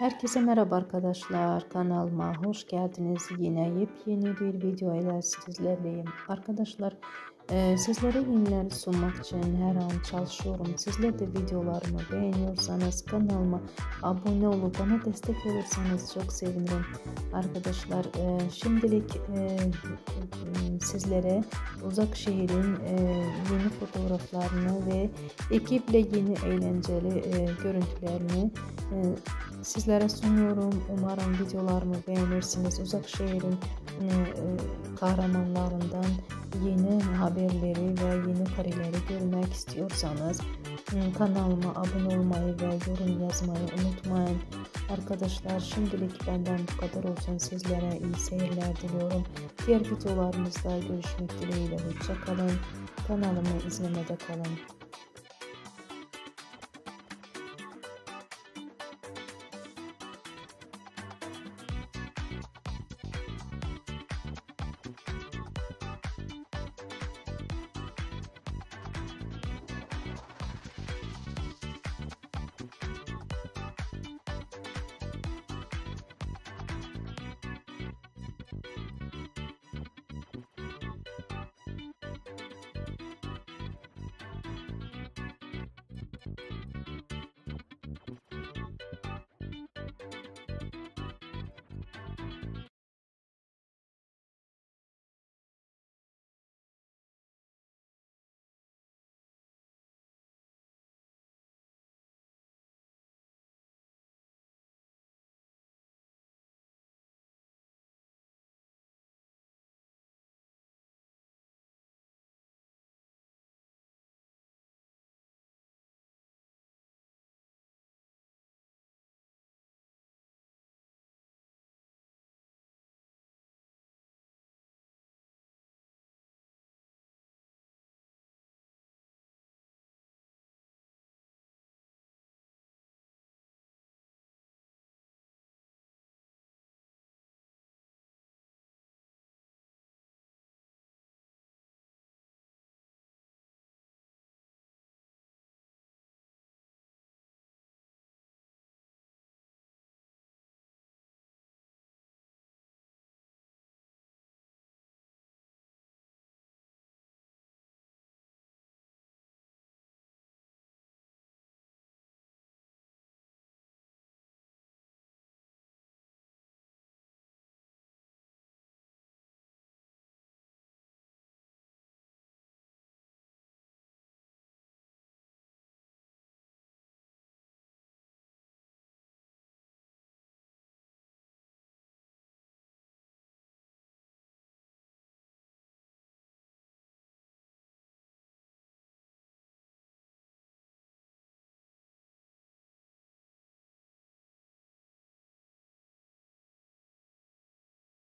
Herkese merhaba arkadaşlar. Kanalıma hoş geldiniz. Yine yepyeni bir video ile sizlerleyim. Arkadaşlar sizlere yeniler sunmak için her an çalışıyorum. Sizler de videolarımı beğeniyorsanız kanalıma abone olup bana destek olursanız çok sevinirim. Arkadaşlar şimdilik sizlere Uzakşehir'in yeni fotoğraflarını ve ekiple yeni eğlenceli görüntülerini sizlere sunuyorum. Umarım videolarımı beğenirsiniz. Uzakşehir'in kahramanlarından yeni haberleri ve yeni kareleri görmek istiyorsanız kanalıma abone olmayı ve yorum yazmayı unutmayın. Arkadaşlar şimdilik benden bu kadar olsun. Sizlere iyi seyirler diliyorum. Diğer videolarımızda görüşmek dileğiyle. Hoşça kalın. Kanalımı izlemede kalın.